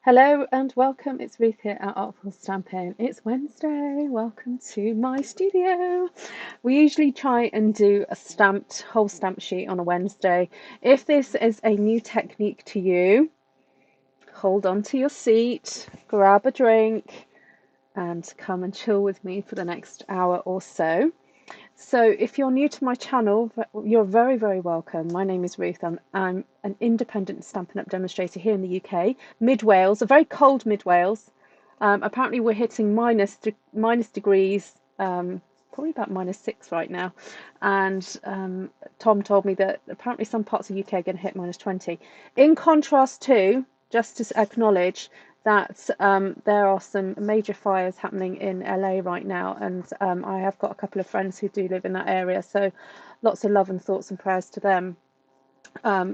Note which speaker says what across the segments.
Speaker 1: Hello and welcome. It's Ruth here at Artful Stampin. It's Wednesday. Welcome to my studio. We usually try and do a whole stamp sheet on a Wednesday. If this is a new technique to you, hold on to your seat, grab a drink, and come and chill with me for the next hour or so. So if you're new to my channel, you're very, very welcome. My name is Ruth and I'm an independent Stampin' Up! Demonstrator here in the UK, mid-Wales, a very cold mid-Wales. Apparently we're hitting minus degrees, probably about -6 right now. And Tom told me that apparently some parts of the UK are going to hit -20. In contrast to, just to acknowledge, that there are some major fires happening in LA right now, and I have got a couple of friends who do live in that area, so lots of love and thoughts and prayers to them.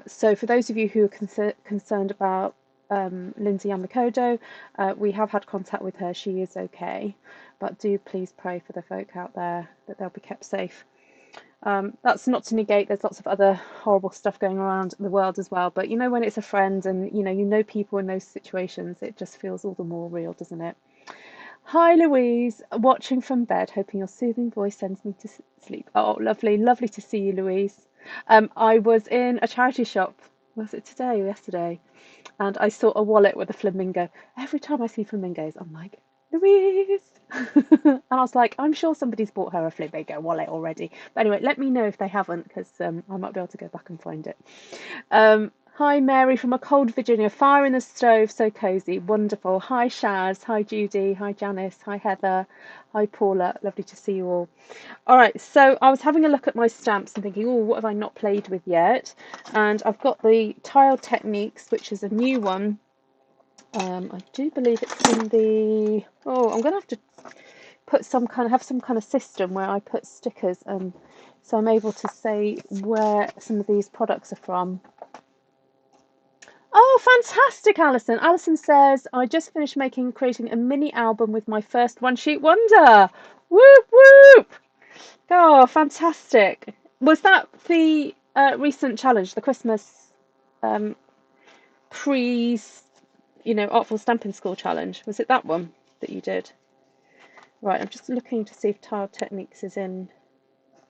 Speaker 1: So for those of you who are concerned about Lindsay Yamakoto, we have had contact with her. She is okay, but do please pray for the folk out there that they'll be kept safe. That's not to negate there's lots of other horrible stuff going around the world as well, but you know, when it's a friend and you know people in those situations, it just feels all the more real, doesn't it? Hi Louise, watching from bed, hoping your soothing voice sends me to sleep. Oh, lovely to see you, Louise. I was in a charity shop, was it today or yesterday, and I saw a wallet with a flamingo. Every time I see flamingos, I'm like, Louise. And I was like, I'm sure somebody's bought her a flamingo wallet already. But anyway, let me know if they haven't, because I might be able to go back and find it. Hi Mary from a cold Virginia. Fire in the stove, so cozy, wonderful. Hi Shaz, hi Judy, hi Janice, hi Heather, hi Paula. Lovely to see you all. All right, so I was having a look at my stamps and thinking, oh, what have I not played with yet? And I've got the Tiled Techniques, which is a new one. I do believe it's in the. Oh, I'm gonna have to put have some kind of system where I put stickers, and so I'm able to say where some of these products are from. Oh, fantastic, Alison. Alison says, I just finished creating a mini album with my first one sheet wonder. Whoop, whoop. Oh, fantastic. Was that the recent challenge, the Christmas pre, Artful Stampin' School challenge? Was it that one that you did? Right, I'm just looking to see if Tiled Techniques is in.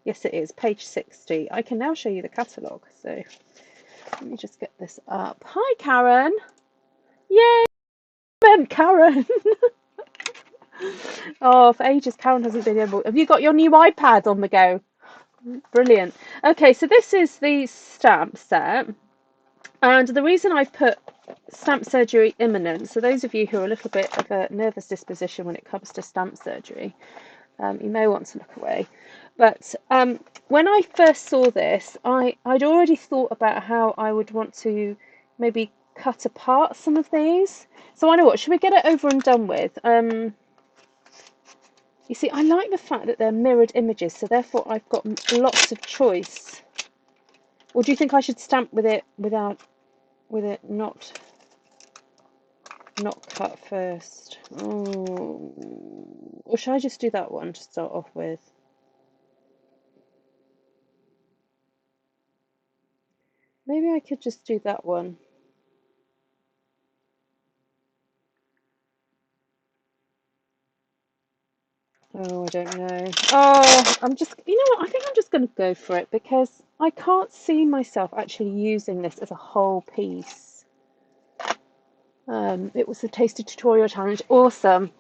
Speaker 1: Yes, it is, page 60. I can now show you the catalogue, so let me just get this up. Hi, Karen. Yay, Karen. Oh, for ages, Karen hasn't been able. Have you got your new iPad on the go? Brilliant. Okay, so this is the stamp set. And the reason I've put stamp surgery imminent, so those of you who are a little bit of a nervous disposition when it comes to stamp surgery, you may want to look away. But when I first saw this, I'd already thought about how I would want to maybe cut apart some of these. So I know what, should we get it over and done with? You see, I like the fact that they're mirrored images, so therefore I've got lots of choice. Or do you think I should stamp with it not cut first? Oh. Or should I just do that one to start off with? Maybe I could just do that one. Oh, I don't know. Oh, you know what? I think I'm just going to go for it because I can't see myself actually using this as a whole piece. It was the Tasty Tutorial Challenge. Awesome.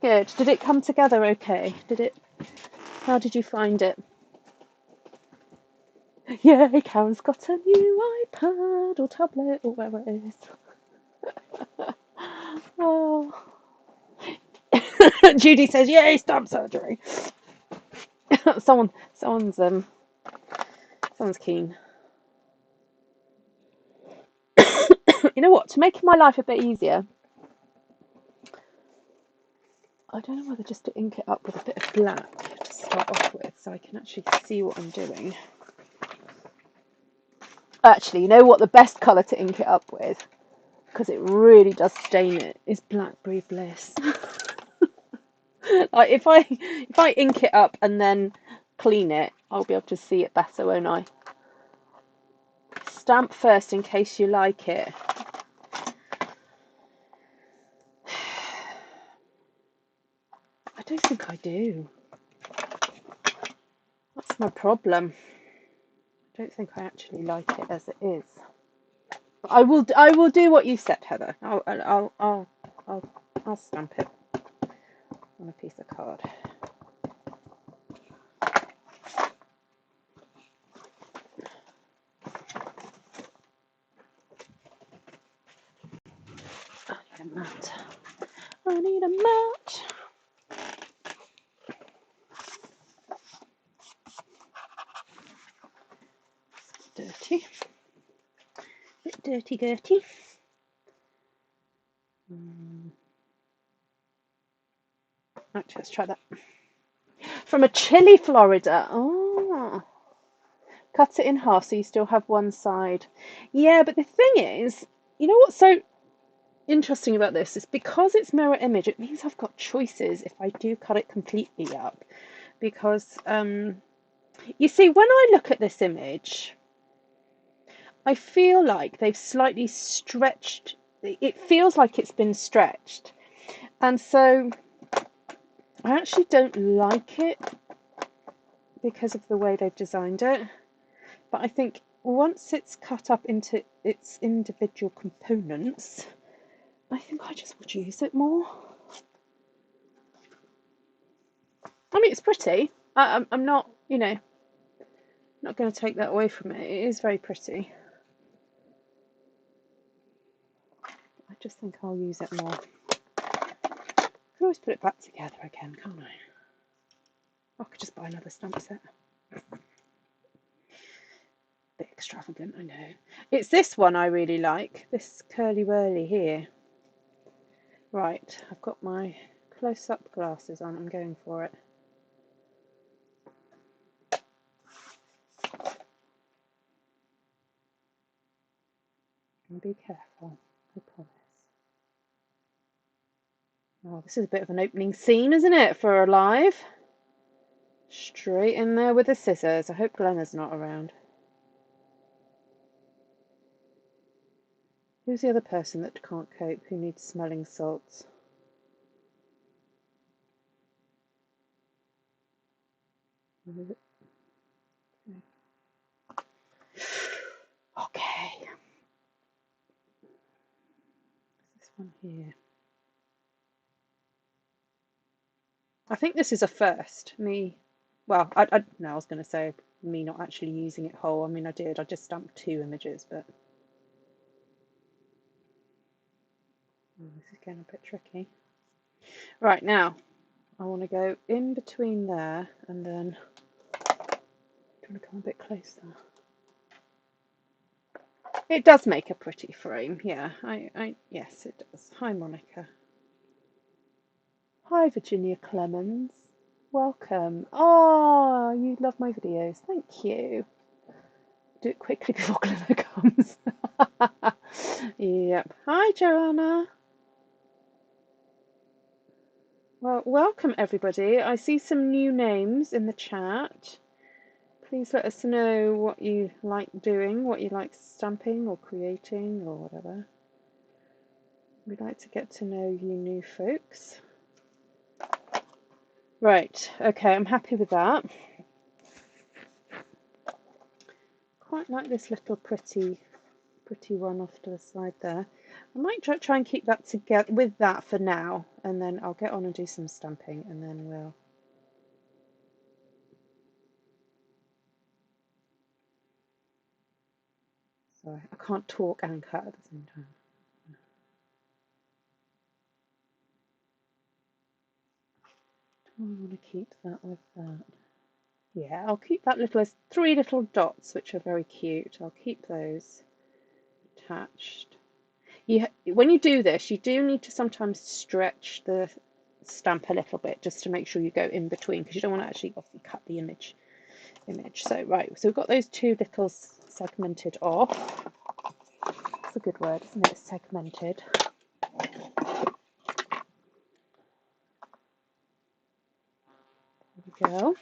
Speaker 1: Good. Did it come together okay? How did you find it? Yeah, Karen's got a new iPad or tablet or whatever it is. Oh. Judy says, yay, stamp surgery. someone's keen. You know what? To make my life a bit easier, I don't know whether just to ink it up with a bit of black to start off with, so I can actually see what I'm doing. Actually, you know what the best colour to ink it up with, because it really does stain it, is Blackberry BLiss. Like if I ink it up and then clean it, I'll be able to see it better, won't I? Stamp first in case you like it. don't think I do. That's my problem. I don't think I actually like it as it is. I will do what you said, Heather. I'll stamp it on a piece of card. I need a mat. I need a mat. Dirty. Bit dirty, dirty. Actually, let's try that. From a chili Florida. Oh. Cut it in half so you still have one side. Yeah, but the thing is, you know what's so interesting about this is because it's mirror image, it means I've got choices if I do cut it completely up. Because, you see, when I look at this image, I feel like they've slightly stretched. It feels like it's been stretched. And so I actually don't like it because of the way they've designed it. But I think once it's cut up into its individual components, I think I just would use it more. I mean, it's pretty. I'm not, you know, not going to take that away from it. It is very pretty. I just think I'll use it more. I can always put it back together again, can't I? I could just buy another stamp set. Bit extravagant, I know. It's this one I really like. This curly whirly here. Right, I've got my close-up glasses on. I'm going for it. And be careful, I promise. Oh, this is a bit of an opening scene, isn't it, for a live? Straight in there with the scissors. I hope Glenna's not around. Who's the other person that can't cope, who needs smelling salts? Okay. This one here. I think this is a first. Well, I was going to say me not actually using it whole. I mean, I did. I just stamped 2 images, but this is getting a bit tricky. Right, now I want to go in between there and then do you want to come a bit closer? It does make a pretty frame, yeah. Yes, it does. Hi, Monica. Hi, Virginia Clemens. Welcome. Oh, you love my videos. Thank you. Do it quickly before Glenna comes. Yep. Hi, Joanna. Well, welcome everybody. I see some new names in the chat. Please let us know what you like doing, what you like stamping or creating or whatever. We'd like to get to know you new folks. Right, okay, I'm happy with that. Quite like this little pretty one off to the side there. I might try and keep that together with that for now, and then I'll get on and do some stamping, and then we'll... Sorry, I can't talk and cut at the same time. I want to keep that with that. Yeah, I'll keep that little as 3 little dots, which are very cute. I'll keep those attached. When you do this, you do need to sometimes stretch the stamp a little bit just to make sure you go in between, because you don't want to actually obviously cut the image. So right, so we've got those 2 little segmented off. That's a good word, isn't it? Segmented. There we go.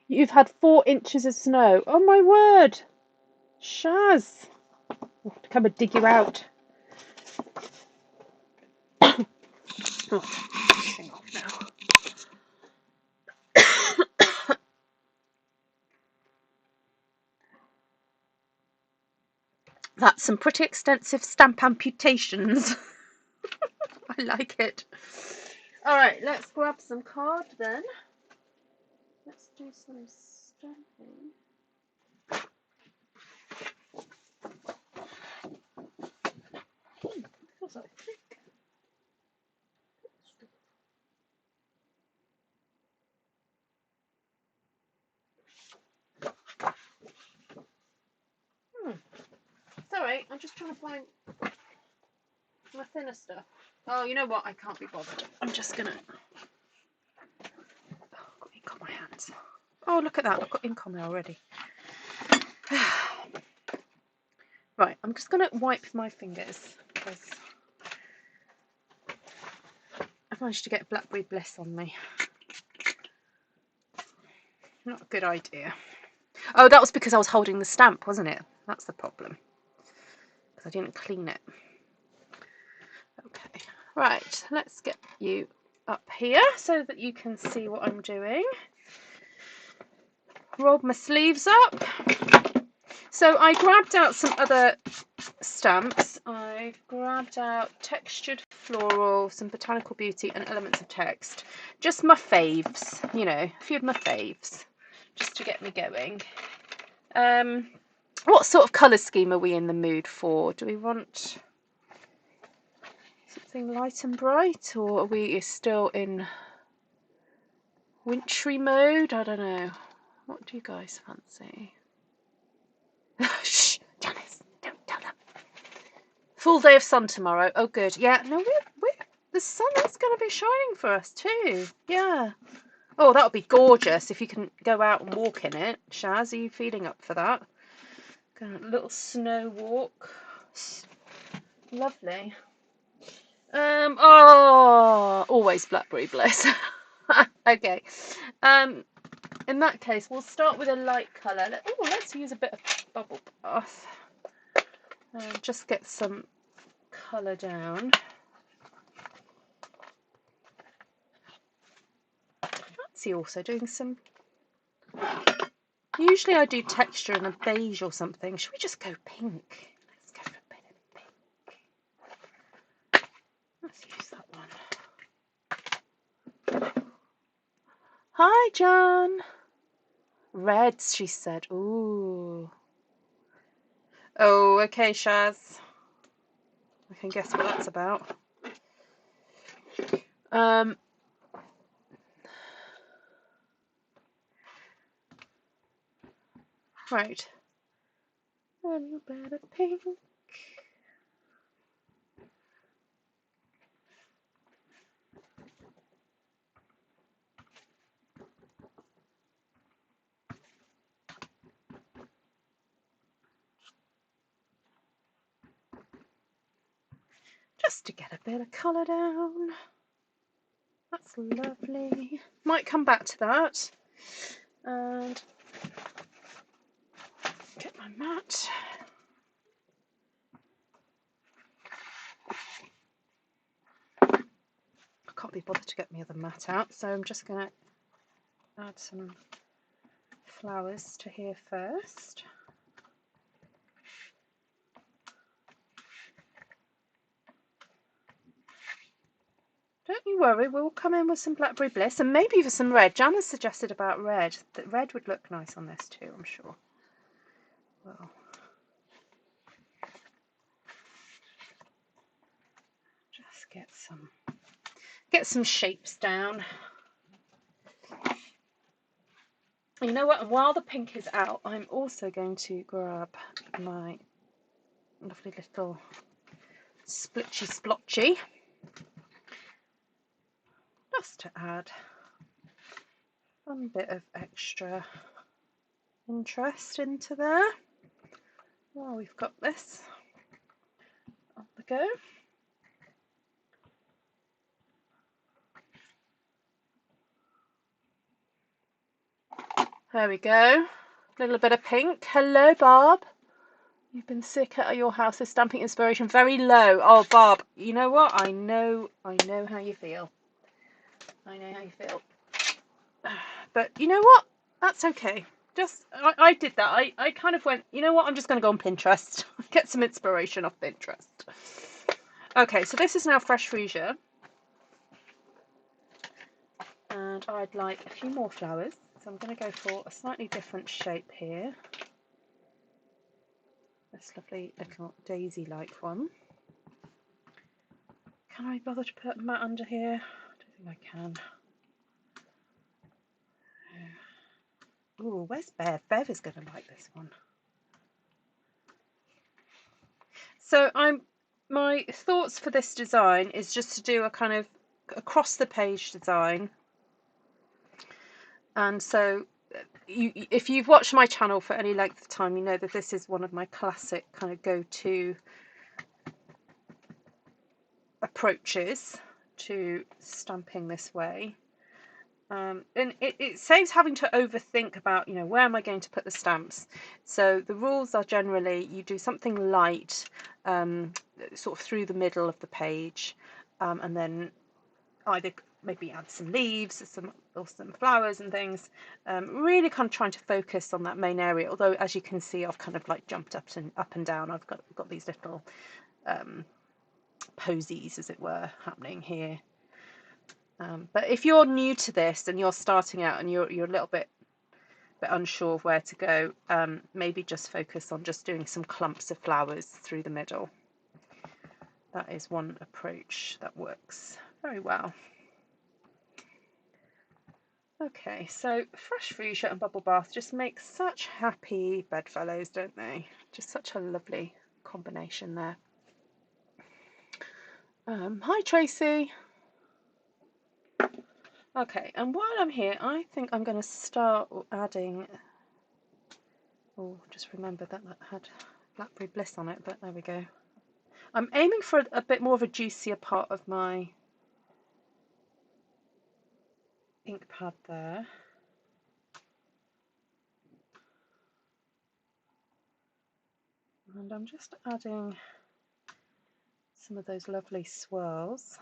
Speaker 1: You've had 4 inches of snow. Oh my word! Shaz! I'll have to come and dig you out. Oh, hang on now. That's some pretty extensive stamp amputations. I like it. Alright, let's grab some card then. Let's do some stamping. Feels like thick. Sorry, I'm just trying to find my thinner stuff. Oh, you know what? I can't be bothered. I'm just gonna. Oh, I've got ink on my hands. Oh, look at that! I've got ink on there already. Right, I'm just gonna wipe my fingers because I've managed to get Blackberry BLiss on me. Not a good idea. Oh, that was because I was holding the stamp, wasn't it? That's the problem. Because I didn't clean it. Okay, right, let's get you up here so that you can see what I'm doing. Roll my sleeves up. So I grabbed out some other stamps. I grabbed out Textured Floral, some Botanical Beauty and Elements of Text. Just my faves, you know, a few of my faves, just to get me going. What sort of colour scheme are we in the mood for? Do we want something light and bright, or are we still in wintry mode? I don't know. What do you guys fancy? Shh, Janice, don't tell them. Full day of sun tomorrow. Oh, good. Yeah, no, the sun is going to be shining for us too. Yeah. Oh, that would be gorgeous if you can go out and walk in it. Shaz, are you feeling up for that? Going a little snow walk. Lovely. Oh, always Blackberry BLiss. Okay. In that case, we'll start with a light colour. Oh, let's use a bit of bubble bath. Just get some colour down. Fancy also doing some. Usually I do texture in a beige or something. Should we just go pink? Let's go for a bit of pink. Let's use that one. Hi, John. Reds, she said. Ooh. Oh, okay, Shaz. I can guess what that's about. Right. A little bit of pink. Just to get a bit of colour down. That's lovely. Might come back to that. And get my mat. I can't be bothered to get my other mat out, so I'm just going to add some flowers to here first. Don't you worry, we'll come in with some Blackberry BLiss and maybe even some red. Janice suggested about red. That red would look nice on this too, I'm sure. Well, just get some shapes down. You know what? While the pink is out, I'm also going to grab my lovely little splitchy splotchy. Just to add a bit of extra interest into there. Well, we've got this. On we go. There we go. A little bit of pink. Hello, Barb. You've been sick at your house. Is stamping inspiration very low? Oh, Barb, you know what? I know how you feel. I know how you feel. But you know what? That's okay. I did that. I kind of went, you know what, I'm just going to go on Pinterest, get some inspiration off Pinterest. Okay, so this is now fresh freesia. And I'd like a few more flowers. So I'm going to go for a slightly different shape here. This lovely little daisy-like one. Can I bother to put a mat under here? I don't think I can. Ooh, where's Bev? Bev is going to like this one. So my thoughts for this design is just to do a kind of across the page design. And so if you've watched my channel for any length of time, you know that this is one of my classic kind of go-to approaches to stamping this way. And it saves having to overthink about, you know, where am I going to put the stamps. So the rules are generally you do something light sort of through the middle of the page, and then either maybe add some leaves or some flowers and things, really kind of trying to focus on that main area. Although, as you can see, I've kind of like jumped up and down. I've got these little posies, as it were, happening here. But if you're new to this and you're starting out and you're a little bit unsure of where to go, maybe just focus on just doing some clumps of flowers through the middle. That is one approach that works very well. Okay, so fresh freesia and bubble bath just make such happy bedfellows, don't they? Just such a lovely combination there. Hi Tracy. Okay, and while I'm here, I think I'm going to start adding. Oh, just remember that had Blackberry BLiss on it, but there we go. I'm aiming for a bit more of a juicier part of my ink pad there. And I'm just adding some of those lovely swirls.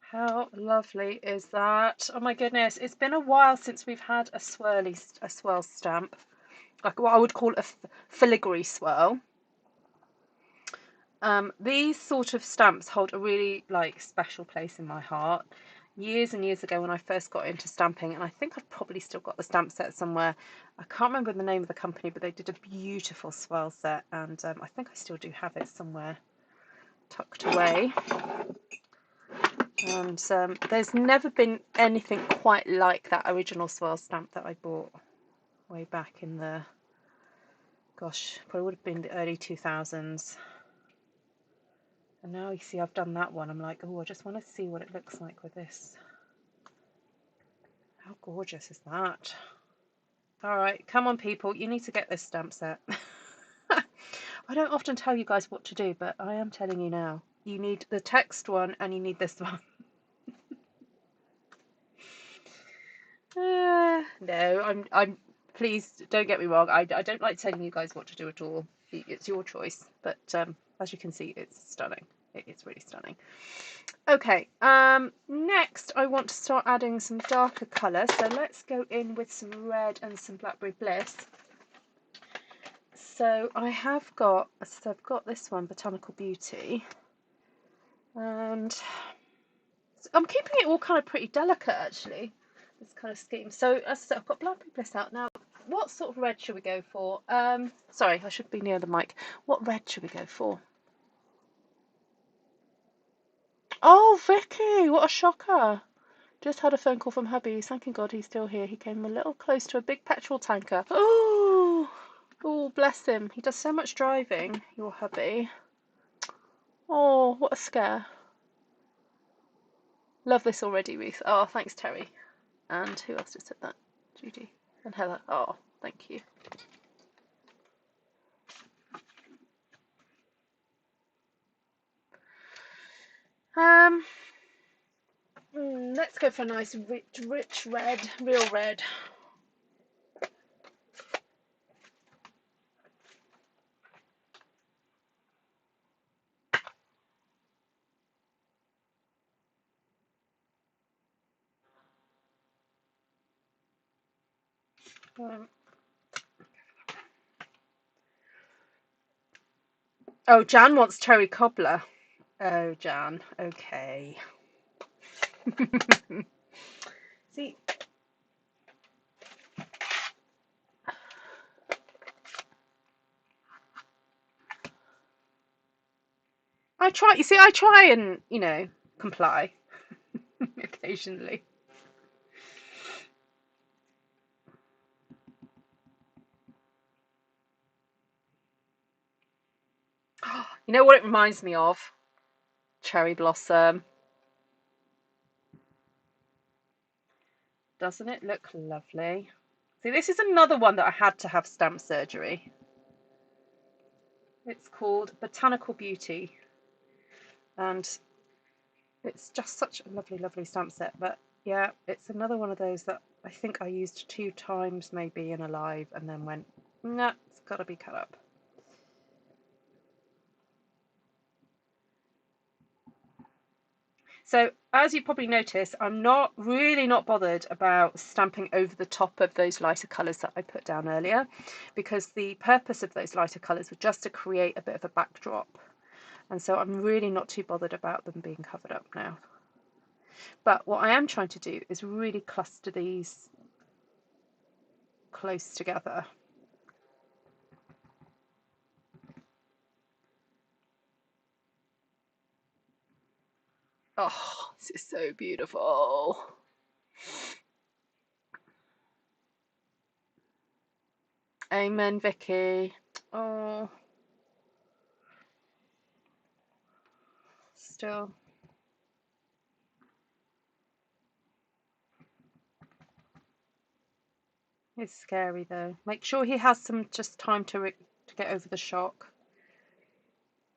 Speaker 1: How lovely is that? Oh my goodness, it's been a while since we've had a swirl stamp, like what I would call a filigree swirl. These sort of stamps hold a really special place in my heart. Years and years ago when I first got into stamping, and I think I've probably still got the stamp set somewhere. I can't remember the name of the company, but they did a beautiful swirl set, and I think I still do have it somewhere tucked away. And there's never been anything quite like that original swirl stamp that I bought way back in the, gosh, probably would have been the early 2000s. And now you see I've done that one. I'm like, oh, I just want to see what it looks like with this. How gorgeous is that? All right, come on, people. You need to get this stamp set. I don't often tell you guys what to do, but I am telling you now. You need the text one and you need this one. No, I'm. Please don't get me wrong. I don't like telling you guys what to do at all. It's your choice. But as you can see, it's stunning. It's really stunning. Okay. Next, I want to start adding some darker colour. So let's go in with some red and some Blackberry BLiss. So I've got this one, Botanical Beauty, and I'm keeping it all kind of pretty delicate actually. This kind of scheme. So as I said, I've got Blackberry BLiss out now. What sort of red should we go for? Sorry, I should be near the mic. What red should we go for? Oh, Vicky, what a shocker. Just had a phone call from hubby. Thanking God he's still here. He came a little close to a big petrol tanker. Oh, bless him. He does so much driving, your hubby. Oh, what a scare. Love this already, Ruth. Oh, thanks, Terry. And who else just said that? Judy and Heather. Oh, thank you. Let's go for a nice rich red, real red. Oh, Jan wants cherry cobbler. Oh, Jan. Okay. See, I try. You see, I try and comply occasionally. You know what it reminds me of? Cherry blossom. Doesn't it look lovely? See, this is another one that I had to have stamp surgery. It's called Botanical Beauty. And it's just such a lovely, lovely stamp set. But yeah, it's another one of those that I think I used 2 times maybe in a live and then went, nah, it's got to be cut up. So as you probably noticed, I'm really not bothered about stamping over the top of those lighter colours that I put down earlier, because the purpose of those lighter colours was just to create a bit of a backdrop. And so I'm really not too bothered about them being covered up now. But what I am trying to do is really cluster these close together. Oh, this is so beautiful. Amen, Vicky. Oh, still. It's scary though. Make sure he has some just time to get over the shock.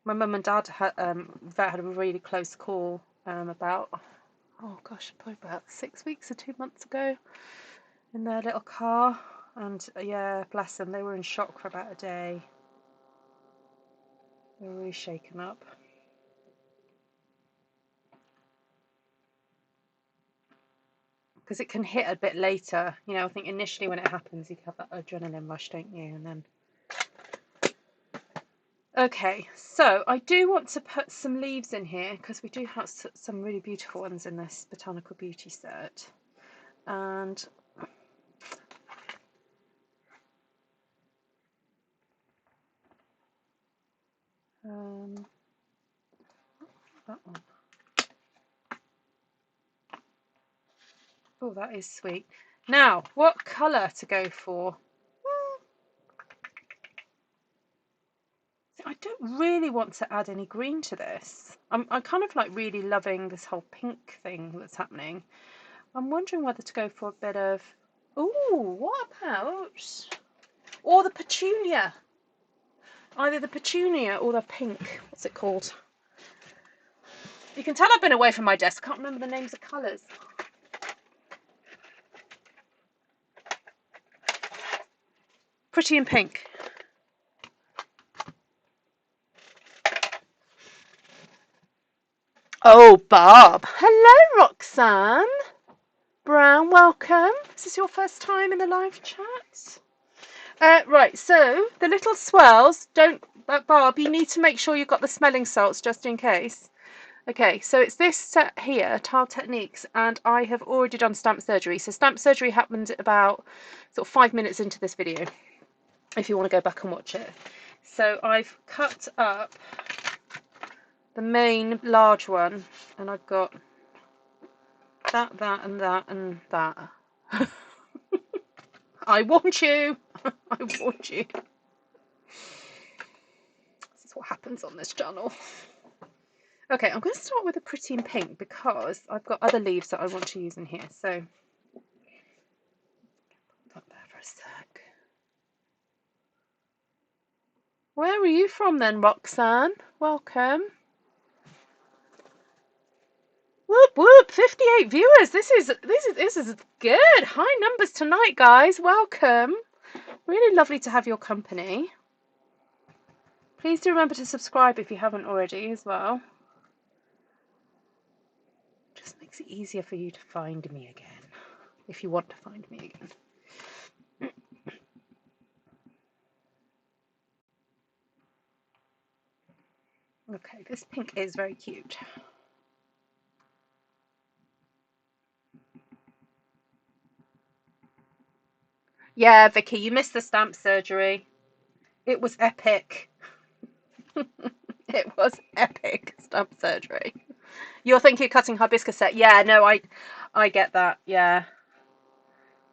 Speaker 1: My mum and dad had had a really close call about, oh gosh, probably about 6 weeks or 2 months ago, in their little car, and yeah, bless them, they were in shock for about a day. They were really shaken up. Because it can hit a bit later, I think initially when it happens you have that adrenaline rush, don't you, and then. Okay, so I do want to put some leaves in here because we do have some really beautiful ones in this Botanical Beauty set. And that one. Oh, that is sweet. Now, what colour to go for? I don't really want to add any green to this. I'm kind of like really loving this whole pink thing that's happening. I'm wondering whether to go for a bit of, ooh, what about, or the petunia. Either the petunia or the pink. What's it called? You can tell I've been away from my desk. I can't remember the names of colours. Pretty in pink. Oh, Bob. Hello, Roxanne. Brown, welcome. Is this your first time in the live chat? Right, so the little swirls, Barb, you need to make sure you've got the smelling salts just in case. Okay, so it's this set here, Tile Techniques, and I have already done stamp surgery. So stamp surgery happened about sort of 5 minutes into this video, if you want to go back and watch it. So I've cut up the main large one, and I've got that, and that, and that. I warned you. I warned you. This is what happens on this channel. Okay, I'm going to start with a pretty in pink because I've got other leaves that I want to use in here. So, hold that there for a sec. Where are you from then, Roxanne? Welcome. Whoop whoop! 58 viewers. This is good. High numbers tonight, guys. Welcome. Really lovely to have your company. Please do remember to subscribe if you haven't already as well. Just makes it easier for you to find me again, if you want to find me again. Okay, this pink is very cute. Yeah, Vicky, you missed the stamp surgery. It was epic. It was epic stamp surgery. You're thinking cutting hibiscus set. Yeah, no, I get that. Yeah,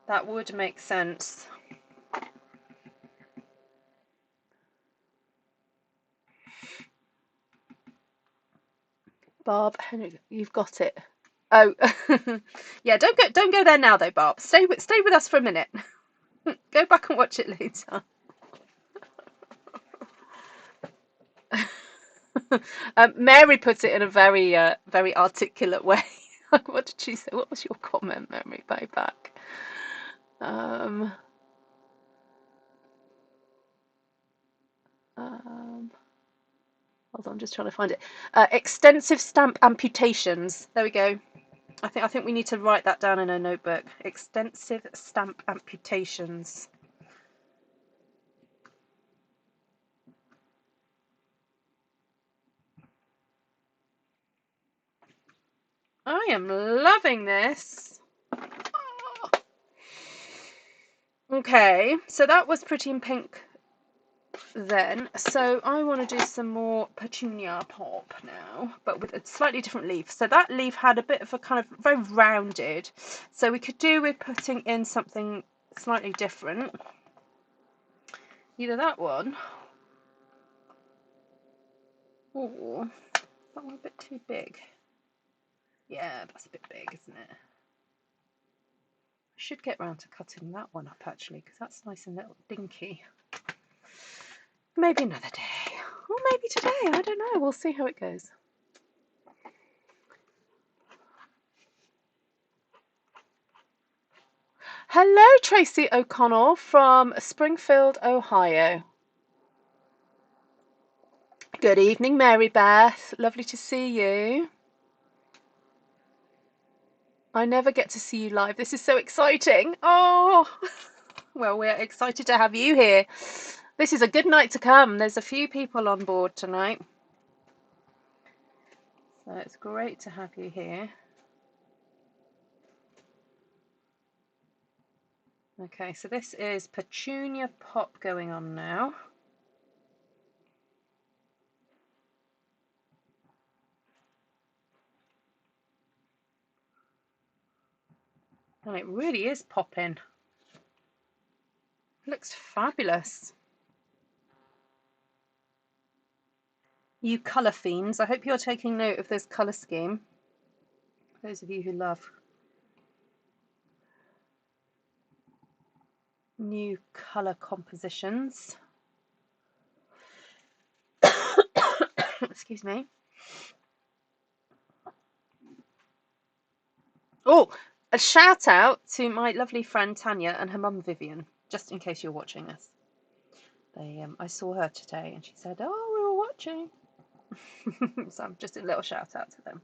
Speaker 1: that would make sense. Barb, you've got it. Oh, yeah. Don't go there now, though, Barb. Stay with us for a minute. Go back and watch it later. Mary puts it in a very very articulate way. What did she say? What was your comment, Mary? Way back. Um, hold on, I'm just trying to find it. Extensive stamp amputations. There we go. I think we need to write that down in a notebook. Extensive stamp amputations. I am loving this. Okay, so that was Pretty in Pink then. So I want to do some more Petunia Pop now, but with a slightly different leaf. So that leaf had a bit of a kind of very rounded. So we could do with putting in something slightly different. Either that one. Or that one a bit too big. Yeah, that's a bit big, isn't it? I should get round to cutting that one up actually, because that's nice and little dinky. Maybe another day. Or maybe today, I don't know. We'll see how it goes. Hello, Tracy O'Connell from Springfield, Ohio. Good evening, Mary Beth. Lovely to see you. I never get to see you live. This is so exciting. Oh, well, we're excited to have you here. This is a good night to come. There's a few people on board tonight. So it's great to have you here. Okay, so this is Petunia Pop going on now. And it really is popping. Looks fabulous. You colour fiends, I hope you're taking note of this colour scheme. Those of you who love new colour compositions. Excuse me. Oh, a shout out to my lovely friend Tanya and her mum Vivian, just in case you're watching this. I saw her today and she said, "Oh, we were watching." So just a little shout out to them.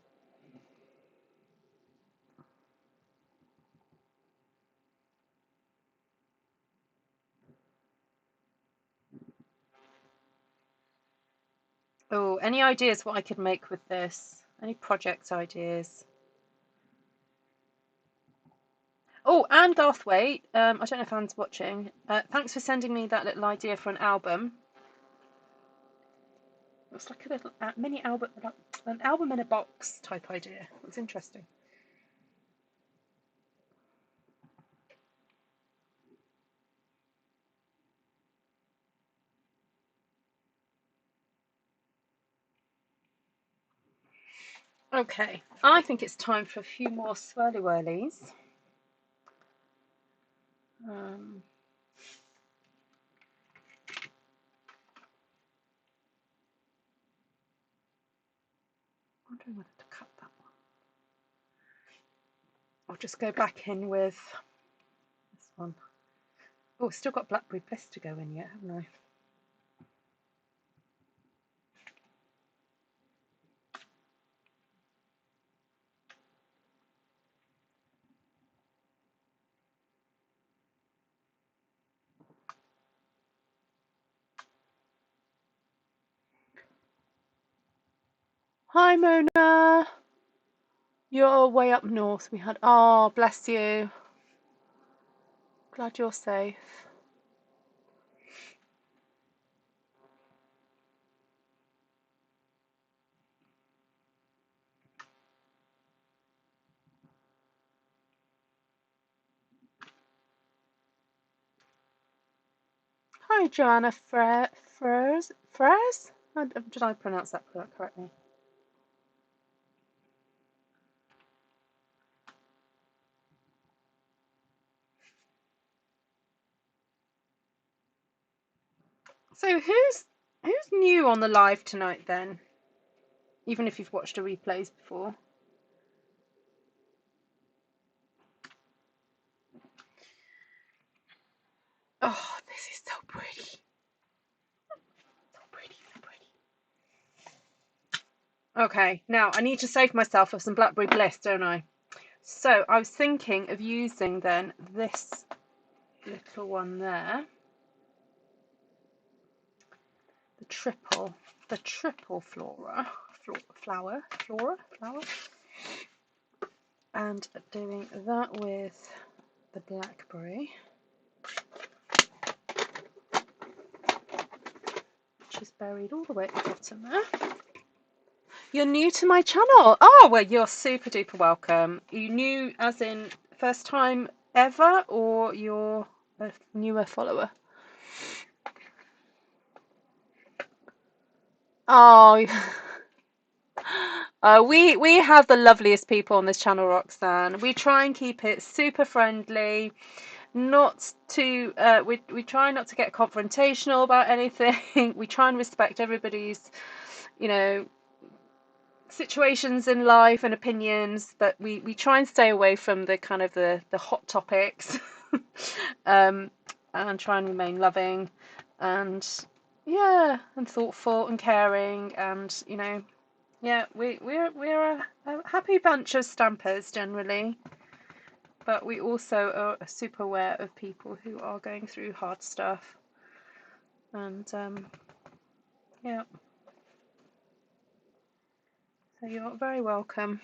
Speaker 1: Oh, any ideas what I could make with this? Any project ideas? Oh, Anne Garthwaite, I don't know if Anne's watching. Thanks for sending me that little idea for an album. Looks like a little mini album, an album in a box type idea. It's interesting. Okay, I think it's time for a few more swirly whirlies. I'm wondering whether to cut that one. I'll just go back in with this one. Oh, still got Blackberry BLiss to go in yet, haven't I? Hi, Mona. You're way up north. We had. Oh, bless you. Glad you're safe. Hi, Joanna Frez. Frez? Did I pronounce that correctly? So who's new on the live tonight then? Even if you've watched the replays before. Oh, this is so pretty. So pretty, so pretty. Okay, now I need to save myself of some Blackberry BLiss, don't I? So I was thinking of using then this little one there. The triple flower, and doing that with the blackberry, which is buried all the way at the bottom there. You're new to my channel. Oh, well, you're super duper welcome. You new as in first time ever, or you're a newer follower? Oh, we have the loveliest people on this channel, Roxanne. We try and keep it super friendly, not to we try not to get confrontational about anything. We try and respect everybody's, you know, situations in life and opinions, but we try and stay away from the kind of the hot topics. And try and remain loving and and thoughtful and caring, and we're a happy bunch of stampers generally, but we also are super aware of people who are going through hard stuff, and yeah, so you're very welcome.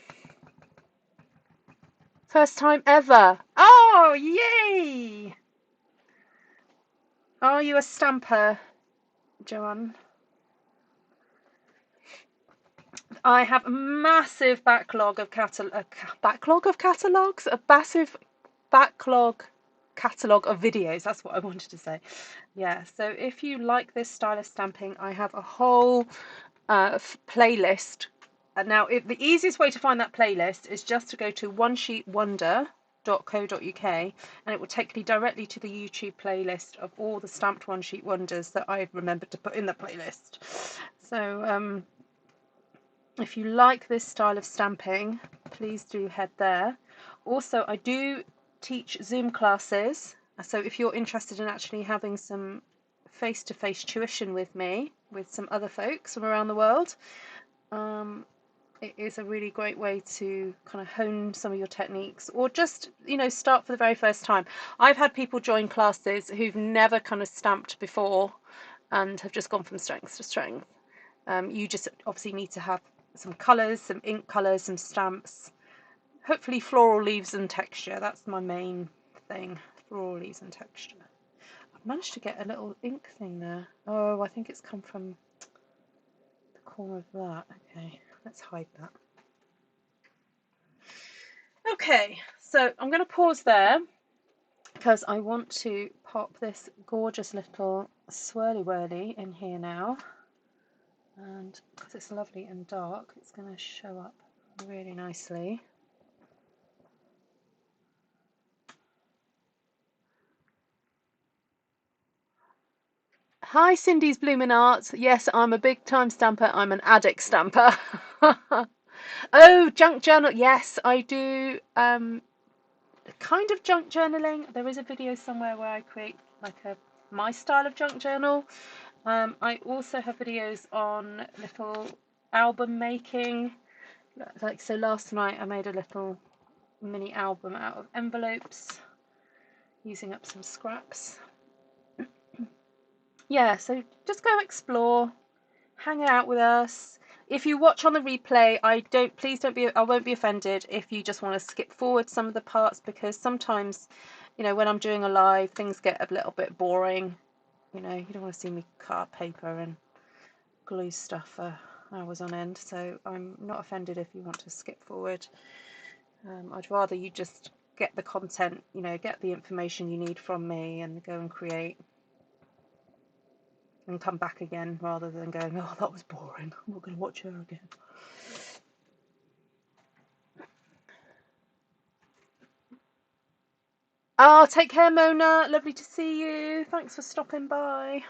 Speaker 1: First time ever. Oh, yay! Are you a stamper, Joanne? I have a massive backlog of catalogs, a massive backlog catalogue of videos. That's what I wanted to say. Yeah, so if you like this style of stamping, I have a whole playlist. And now, the easiest way to find that playlist is just to go to onesheetwonder.co.uk, and it will take me directly to the YouTube playlist of all the stamped one sheet wonders that I've remembered to put in the playlist. So if you like this style of stamping, please do head there. Also, I do teach Zoom classes, so if you're interested in actually having some face-to-face tuition with me, with some other folks from around the world, it is a really great way to kind of hone some of your techniques, or just, start for the very first time. I've had people join classes who've never kind of stamped before and have just gone from strength to strength. You just obviously need to have some colours, some ink colours, some stamps, hopefully floral leaves and texture. That's my main thing, floral leaves and texture. I've managed to get a little ink thing there. Oh, I think it's come from the corner of that. Okay, let's hide that. Okay, so I'm going to pause there because I want to pop this gorgeous little swirly whirly in here now, and because it's lovely and dark, it's going to show up really nicely. Hi, Cindy's Bloomin' Arts. Yes, I'm a big time stamper. I'm an addict stamper. Oh, junk journal. Yes, I do kind of junk journaling. There is a video somewhere where I create like my style of junk journal. I also have videos on little album making. Like, so last night I made a little mini album out of envelopes using up some scraps. Yeah, so just go explore, hang out with us. if you watch on the replay, please don't be, I won't be offended if you just want to skip forward some of the parts, because sometimes, you know, when I'm doing a live, things get a little bit boring. You know, you don't want to see me cut paper and glue stuff for hours on end, so I'm not offended if you want to skip forward. I'd rather you just get the content, you know, get the information you need from me and go and create and come back again, rather than going, oh, that was boring, I'm not going to watch her again. Oh, take care, Mona. Lovely to see you. Thanks for stopping by.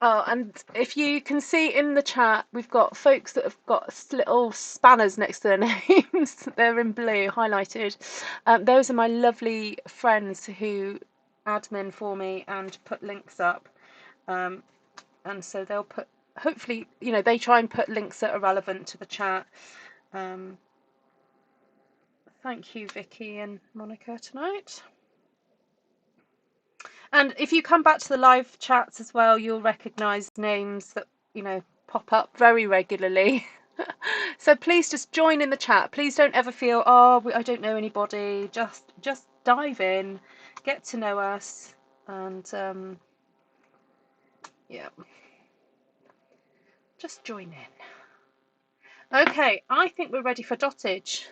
Speaker 1: Oh, and if you can see in the chat, we've got folks that have got little spanners next to their names. They're in blue, highlighted. Those are my lovely friends who admin for me and put links up. And so they'll put, hopefully, you know, they try and put links that are relevant to the chat. Thank you, Vicky and Monica, tonight. And if you come back to the live chats as well, you'll recognise names that, you know, pop up very regularly. So please just join in the chat. Please don't ever feel, oh, I don't know anybody. Just dive in, get to know us, and yeah, just join in. Okay, I think we're ready for dottage.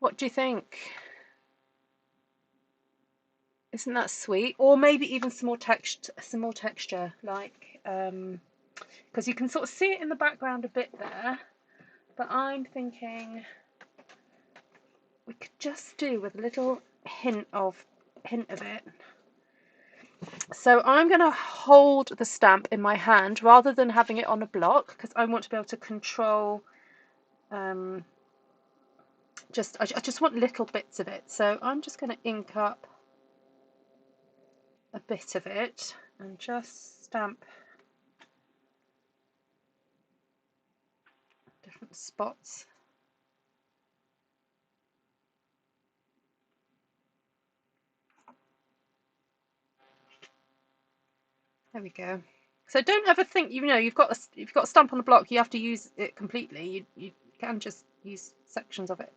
Speaker 1: What do you think? Isn't that sweet? Or maybe even some more texture, like because you can sort of see it in the background a bit there, but I'm thinking we could just do with a little hint of it. So I'm going to hold the stamp in my hand rather than having it on a block, because I want to be able to control I just want little bits of it. So I'm just going to ink up a bit of it and just stamp different spots. There we go. So don't ever think, you know, you've got a stamp on the block, you have to use it completely. You can just use sections of it.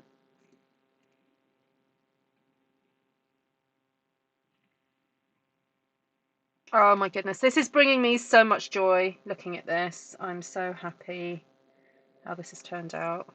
Speaker 1: Oh my goodness, this is bringing me so much joy looking at this. I'm so happy how this has turned out.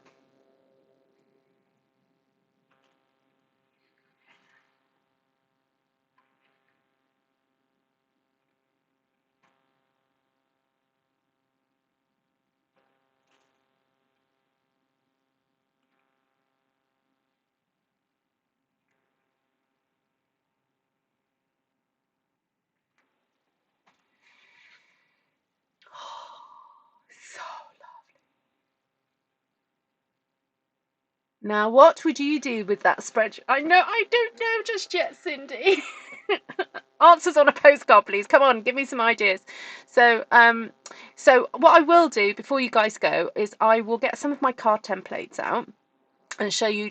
Speaker 1: So lovely. Now, what would you do with that spread? I don't know just yet, Cindy. Answers on a postcard, please. Come on, give me some ideas. So, so what I will do before you guys go is I will get some of my card templates out and show you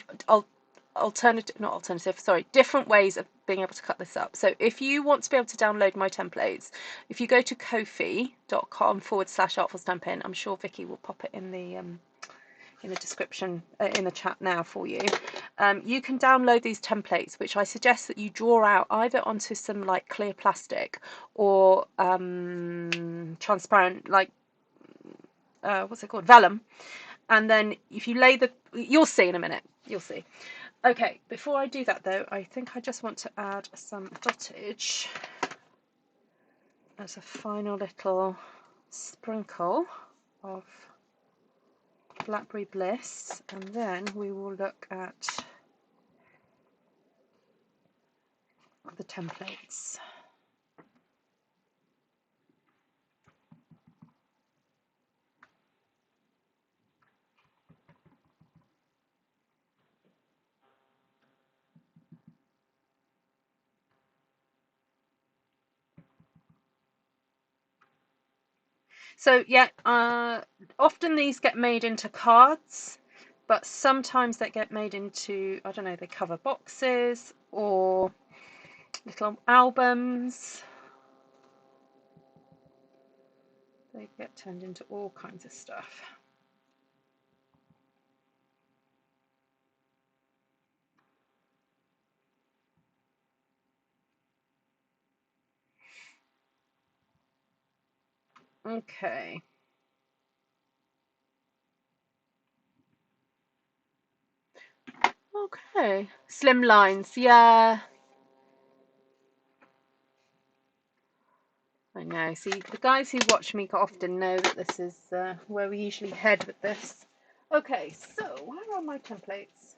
Speaker 1: different ways of being able to cut this up. So if you want to be able to download my templates, if you go to ko-fi.com/artfulstampin, I'm sure Vicky will pop it in the description, in the chat now for you. You can download these templates, which I suggest that you draw out either onto some like clear plastic or transparent, like what's it called, vellum, and then if you lay you'll see in a minute, you'll see. Okay, before I do that though, I think I just want to add some dottage as a final little sprinkle of Blackberry BLiss, and then we will look at the templates. So yeah, often these get made into cards, but sometimes they get made into, I don't know, they cover boxes or little albums. They get turned into all kinds of stuff. Okay. Okay. Slim lines, yeah. I know. See, the guys who watch me often know that this is where we usually head with this. Okay, so where are my templates?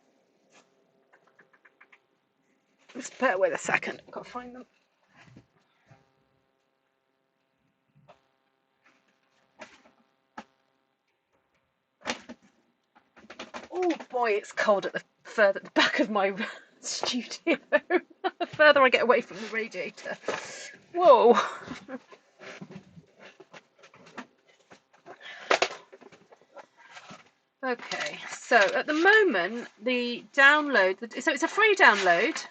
Speaker 1: Just bear with a second. I've got to find them. Oh boy, it's cold at the back of my studio. The further I get away from the radiator. Whoa. Okay, so at the moment the download, so it's a free download,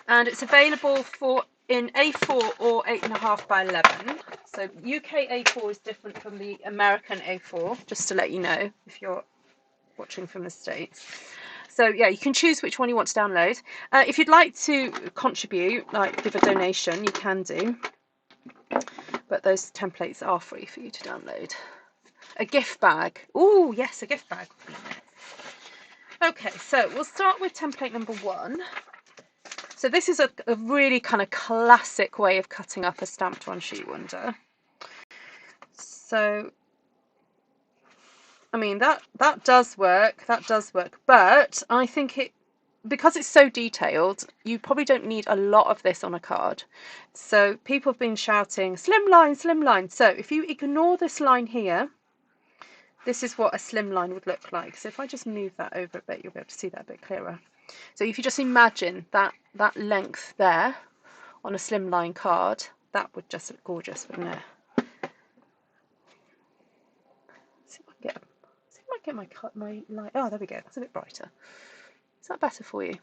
Speaker 1: and it's available in A4 or 8.5 by 11. So UK A4 is different from the American A4, just to let you know if you're watching from the States. So yeah, you can choose which one you want to download. If you'd like to contribute, like give a donation, you can do. But those templates are free for you to download. A gift bag. Oh yes, a gift bag. Okay, so we'll start with template number 1. So this is a really kind of classic way of cutting up a stamped one sheet wonder. So, I mean, that does work, but I think because it's so detailed, you probably don't need a lot of this on a card. So people have been shouting, slim line, slim line. So if you ignore this line here, this is what a slim line would look like. So if I just move that over a bit, you'll be able to see that a bit clearer. So if you just imagine that length there on a slimline card, that would just look gorgeous, wouldn't it? See if I can get my light. Oh, there we go. That's a bit brighter. Is that better for you?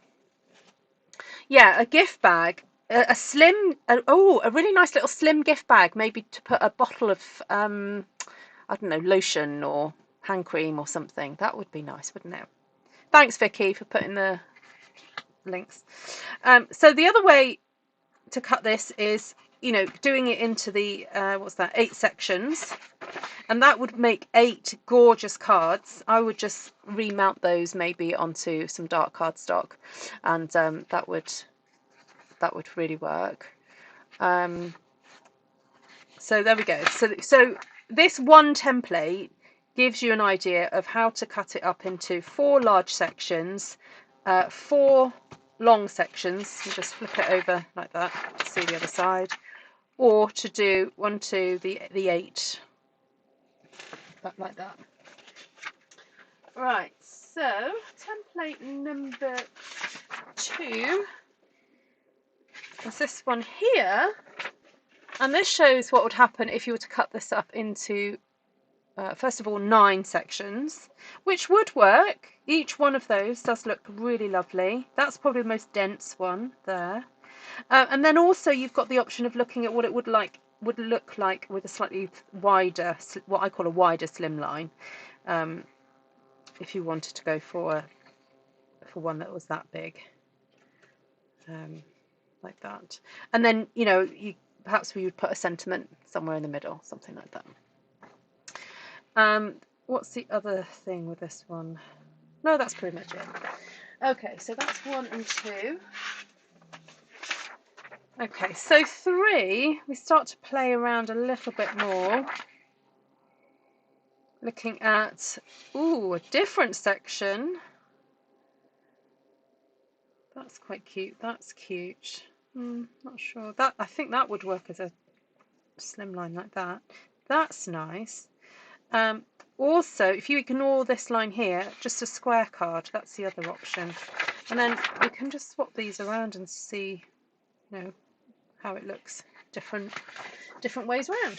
Speaker 1: Yeah, a gift bag, a really nice little slim gift bag, maybe to put a bottle of I don't know, lotion or hand cream or something. That would be nice, wouldn't it? Thanks, Vicky, for putting the links. So the other way to cut this is, doing it into the 8 sections, and that would make 8 gorgeous cards. I would just remount those maybe onto some dark cardstock, and that would really work. So there we go. So this one template gives you an idea of how to cut it up into 4 large sections, 4 long sections. You just flip it over like that to see the other side, or to do 1, 2, the 8, like that. Right. So template number 2 is this one here, and this shows what would happen if you were to cut this up into first of all 9 sections, which would work. Each one of those does look really lovely. That's probably the most dense one there. And then also you've got the option of looking at what it would look like with a slightly wider, what I call a wider slim line, if you wanted to go for one that was that big, like that. And then perhaps we would put a sentiment somewhere in the middle, something like that. What's the other thing with this one? No, that's pretty much it. Okay, so that's 1 and 2. Okay, so 3, we start to play around a little bit more. Looking at, a different section. That's quite cute. That's cute. Not sure. I think that would work as a slim line like that. That's nice. Also, if you ignore this line here, just a square card, that's the other option. And then we can just swap these around and see, how it looks different ways around.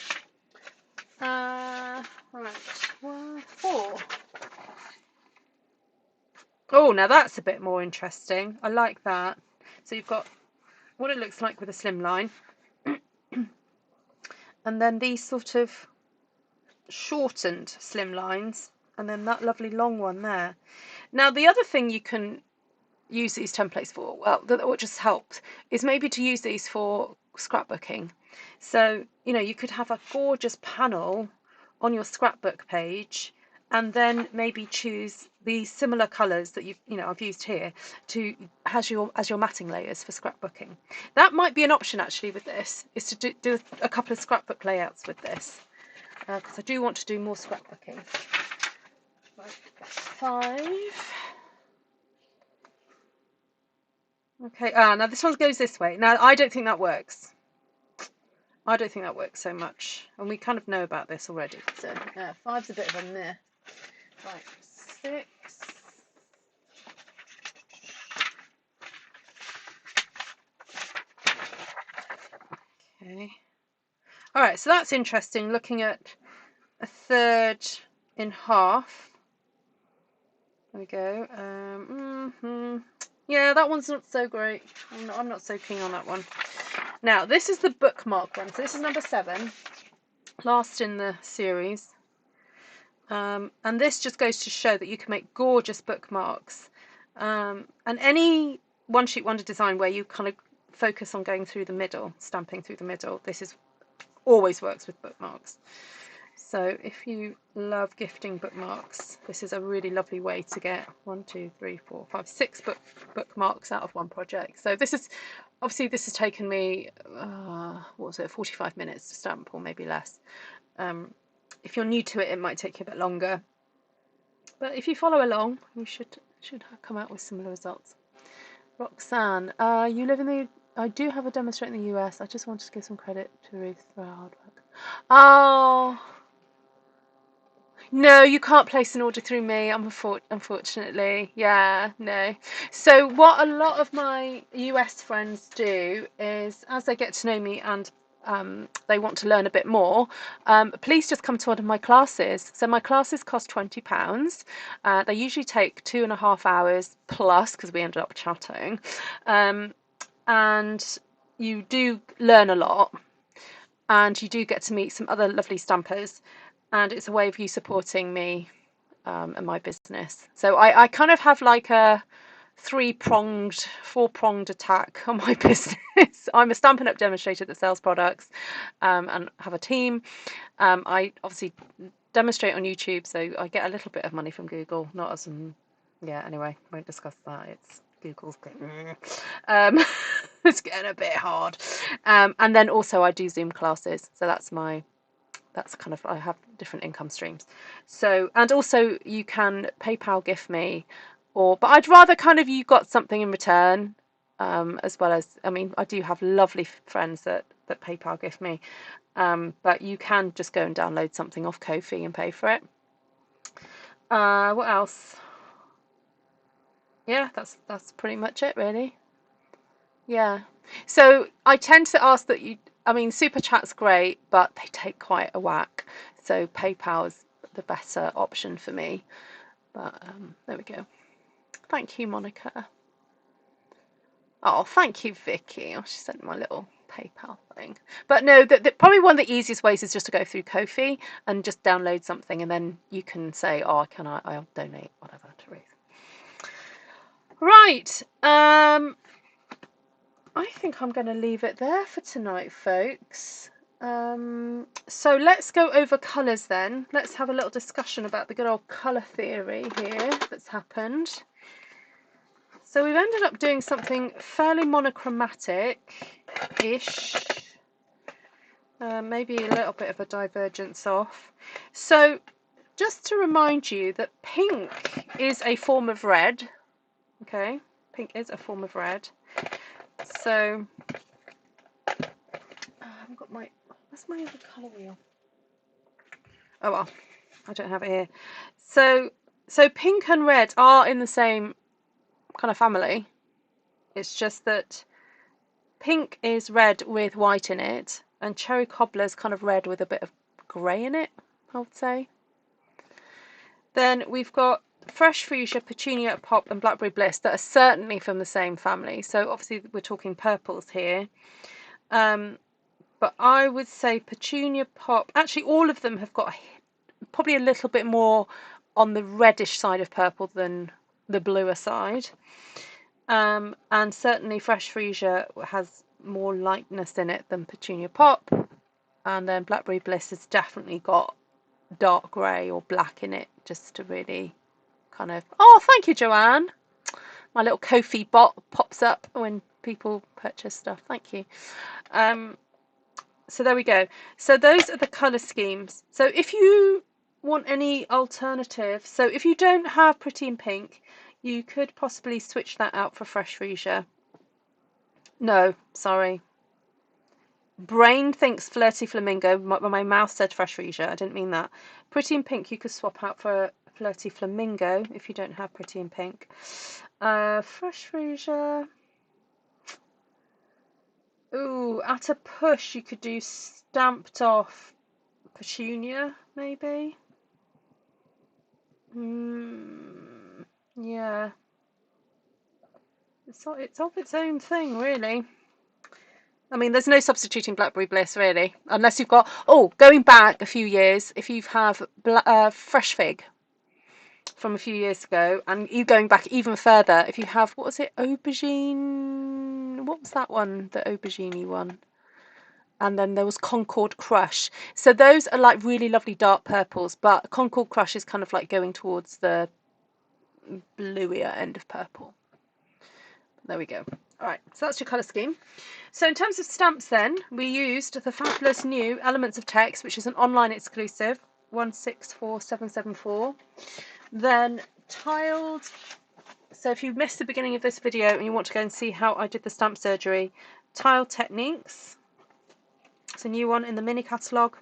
Speaker 1: Right, 4. Oh, now that's a bit more interesting. I like that. So you've got what it looks like with a slim line. and then these sort of shortened slim lines, and then that lovely long one there. Now the other thing you can use these templates for, well, what just helped, is maybe to use these for scrapbooking. So, you know, you could have a gorgeous panel on your scrapbook page, and then maybe choose these similar colours that I've used here to as your matting layers for scrapbooking. That might be an option actually with this, is to do a couple of scrapbook layouts with this, because I do want to do more scrapbooking. Right, 5. Okay, now this one goes this way. Now I don't think that works. I don't think that works so much, and we kind of know about this already. So 5's a bit of a meh. Right, 6. Okay. All right, so that's interesting. Looking at a third in half. There we go. Yeah, that one's not so great. I'm not so keen on that one. Now, this is the bookmark one. So this is number 7, last in the series. And this just goes to show that you can make gorgeous bookmarks. And any one sheet wonder design where you kind of focus on going through the middle, stamping through the middle, this always works with bookmarks. So if you love gifting bookmarks, this is a really lovely way to get 1, 2, 3, 4, 5, 6 bookmarks out of one project. So this is obviously, this has taken me 45 minutes to stamp, or maybe less. If you're new to it, it might take you a bit longer, but if you follow along, you should come out with similar results. Roxanne, you live in the... I do have a demonstrator in the US. I just wanted to give some credit to Ruth for her hard work. Oh, no, you can't place an order through me, unfortunately. Yeah, no. So what a lot of my US friends do is, as they get to know me and they want to learn a bit more, please just come to one of my classes. So my classes cost £20. They usually take 2.5 hours plus, because we ended up chatting. And you do learn a lot, and you do get to meet some other lovely stampers, and it's a way of you supporting me and my business. So I kind of have like a 4-pronged attack on my business. I'm a Stampin' Up demonstrator that sells products and have a team. I obviously demonstrate on YouTube, so I get a little bit of money from Google, not as anyway, won't discuss that. It's Google's getting it's getting a bit hard. And then also I do Zoom classes, so that's kind of, I have different income streams. So, and also you can PayPal gift me, but I'd rather kind of you got something in return, as well as, I mean, I do have lovely friends that PayPal gift me, but you can just go and download something off Ko-fi and pay for it. What else? Yeah, that's pretty much it, really. Yeah. So I tend to ask that I mean, Super Chat's great, but they take quite a whack. So PayPal is the better option for me. But there we go. Thank you, Monica. Oh, thank you, Vicky. Oh, she sent my little PayPal thing. But no, probably one of the easiest ways is just to go through Ko-fi and just download something, and then you can say, oh, I'll donate whatever to Ruth. Right. I think I'm going to leave it there for tonight, folks. So let's go over colours then. Let's have a little discussion about the good old colour theory here that's happened. So we've ended up doing something fairly monochromatic-ish. Maybe a little bit of a divergence off. So just to remind you that pink is a form of red. Okay, pink is a form of red. So I've got where's my other colour wheel? Oh well, I don't have it here. So pink and red are in the same kind of family. It's just that pink is red with white in it, and cherry cobbler is kind of red with a bit of grey in it, I would say. Then we've got fresh Freesia, Petunia Pop and Blackberry BLiss that are certainly from the same family. So obviously we're talking purples here. but I would say Petunia Pop. Actually, all of them have got probably a little bit more on the reddish side of purple than the bluer side. And certainly Fresh Freesia has more lightness in it than Petunia Pop. And then Blackberry BLiss has definitely got dark grey or black in it, just to really kind of... Oh, thank you, Joanne. My little Ko-fi bot pops up when people purchase stuff. Thank you. So there we go. So those are the colour schemes. So if you want any alternatives, so if you don't have Pretty in Pink, you could possibly switch that out for Fresh Freesia. No, sorry. Brain thinks Flirty Flamingo. My mouth said Fresh Freesia. I didn't mean that. Pretty in Pink you could swap out for Flirty Flamingo if you don't have Pretty in Pink. Fresh Freesia. Ooh, at a push you could do Stamped Off Petunia, maybe. Yeah. It's of its own thing, really. I mean, there's no substituting Blackberry BLiss, really, unless you've got... Oh, going back a few years, if you have Fresh Fig from a few years ago, and you going back even further, if you have, what was it, Aubergine... What was that one, the aubergine one? And then there was Concord Crush. So those are like really lovely dark purples, but Concord Crush is kind of like going towards the bluier end of purple. There we go. All right, so that's your colour scheme. So in terms of stamps then, we used the fabulous new Elements of Text, which is an online exclusive, 164774. Then Tiled. So if you missed the beginning of this video and you want to go and see how I did the stamp surgery, Tiled Techniques. It's a new one in the mini catalogue.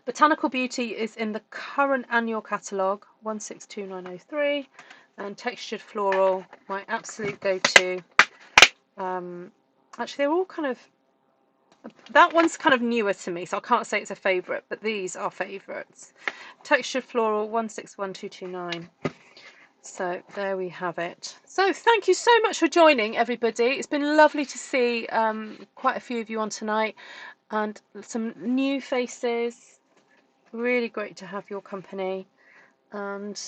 Speaker 1: Botanical Beauty is in the current annual catalogue, 162903. And Textured Floral, my absolute go-to. Actually, they're all kind of... That one's kind of newer to me, so I can't say it's a favourite, but these are favourites. Textured Floral, 161229. So there we have it. So thank you so much for joining, everybody. It's been lovely to see quite a few of you on tonight, and some new faces. Really great to have your company. And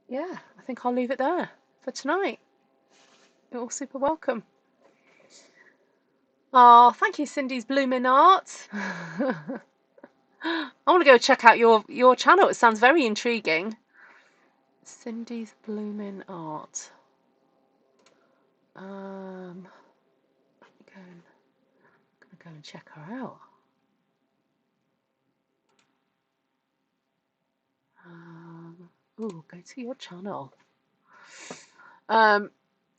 Speaker 1: yeah, I think I'll leave it there for tonight. You're all super welcome. Oh, thank you, Cindy's Bloomin' Art. I want to go check out your channel. It sounds very intriguing. Cindy's Bloomin' Art. I'm gonna go and check her out. Ooh, go to your channel.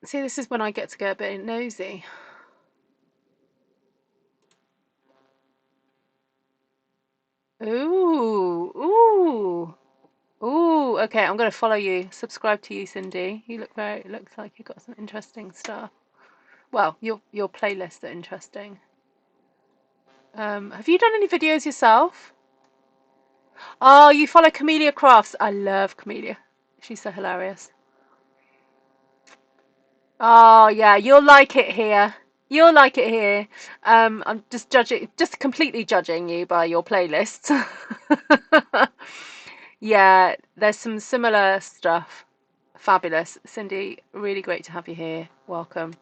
Speaker 1: See, this is when I get to get a bit nosy. Ooh. Okay, I'm going to follow you. Subscribe to you, Cindy. You look it looks like you've got some interesting stuff. Well, your playlists are interesting. Have you done any videos yourself? Oh, you follow Camellia Crafts. I love Camellia. She's so hilarious. Oh yeah, you'll like it here. You'll like it here. I'm just completely judging you by your playlists. Yeah, there's some similar stuff. Fabulous. Cindy, really great to have you here. Welcome.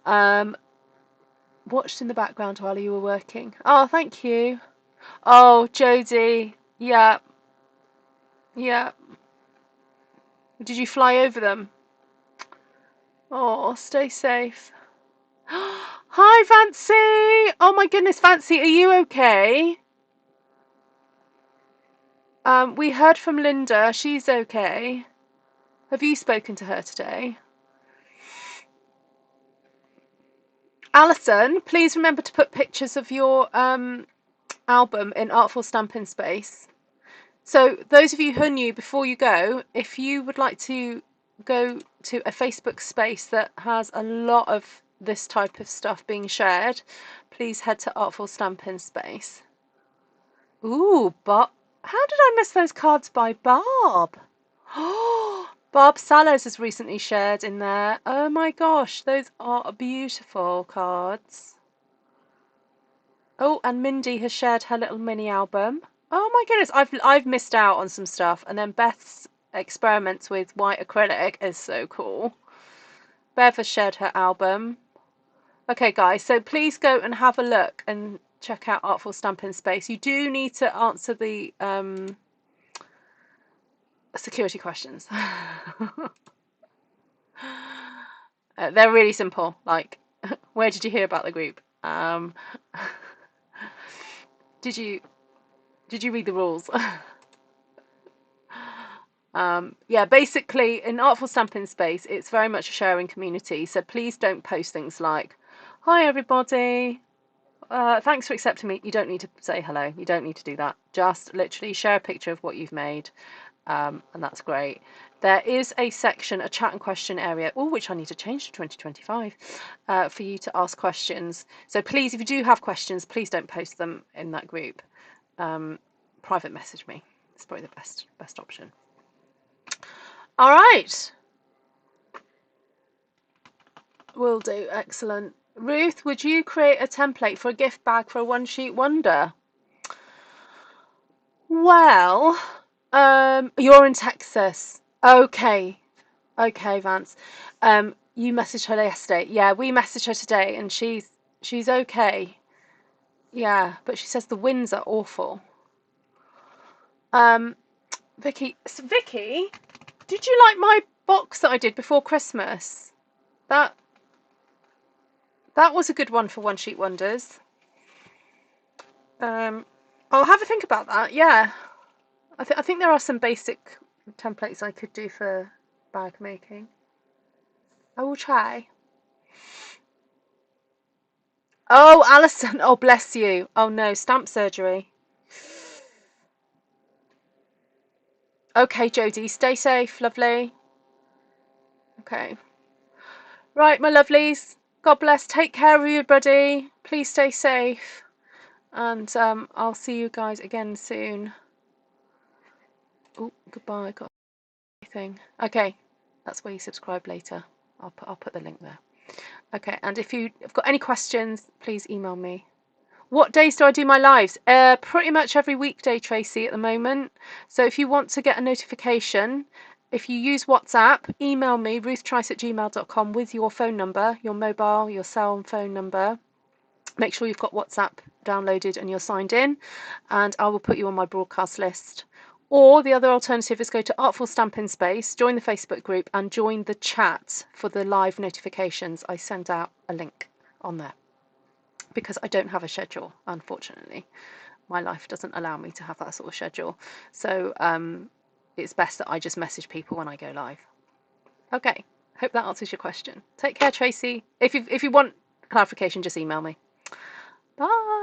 Speaker 1: Watched in the background while you were working. Oh, thank you. Oh, Jodie. Yeah. Yeah. Did you fly over them? Oh, stay safe. Hi, Fancy. Oh my goodness, Fancy, are you okay? We heard from Linda. She's okay. Have you spoken to her today? Alison, please remember to put pictures of your album in Artful Stampin Space. So those of you who are new, before you go, if you would like to go to a Facebook space that has a lot of this type of stuff being shared, please head to Artful Stampin Space. Ooh, Bob. How did I miss those cards by Barb? Oh, Barb Sallows has recently shared in there. Oh my gosh, those are beautiful cards. Oh, and Mindy has shared her little mini album. Oh my goodness, I've missed out on some stuff. And then Beth's experiments with white acrylic is so cool. Bev has shared her album. Okay, guys, so please go and have a look and check out Artful Stampin Space. You do need to answer the security questions. They're really simple. Like, where did you hear about the group? Did you read the rules? Yeah, basically in Artful Stampin Space, it's very much a sharing community. So please don't post things like, "Hi everybody, thanks for accepting me." You don't need to say hello. You don't need to do that. Just literally share a picture of what you've made, and that's great. There is a section, a chat and question area, which I need to change to 2025, for you to ask questions. So please, if you do have questions, please don't post them in that group. Private message me. It's probably the best option. All right. Will do. Excellent. Ruth, would you create a template for a gift bag for a one sheet wonder? Well, you're in Texas. Okay. Okay, Vance. You messaged her yesterday. Yeah, we messaged her today and she's okay. Yeah, but she says the winds are awful. Vicky, did you like my box that I did before Christmas? That was a good one for one sheet wonders. I'll have a think about that. Yeah, I think there are some basic templates I could do for bag making. I will try. Oh, Alison. Oh, bless you. Oh no, stamp surgery. Okay, Jodie, stay safe, lovely. Okay. Right, my lovelies. God bless. Take care of everybody. Please stay safe. And I'll see you guys again soon. Oh, goodbye. Got anything. Okay, that's where you subscribe later. I'll put the link there. Okay, and if you've got any questions, please email me. What days do I do my lives? Pretty much every weekday, Tracy, at the moment. So if you want to get a notification, if you use WhatsApp, email me, ruthtrice@gmail.com, with your phone number, your mobile, your cell phone number. Make sure you've got WhatsApp downloaded and you're signed in, and I will put you on my broadcast list. Or the other alternative is go to Artful Stampin Space, join the Facebook group, and join the chat for the live notifications. I send out a link on there because I don't have a schedule, unfortunately. My life doesn't allow me to have that sort of schedule. So it's best that I just message people when I go live. Okay, hope that answers your question. Take care, Tracy. If you want clarification, just email me. Bye.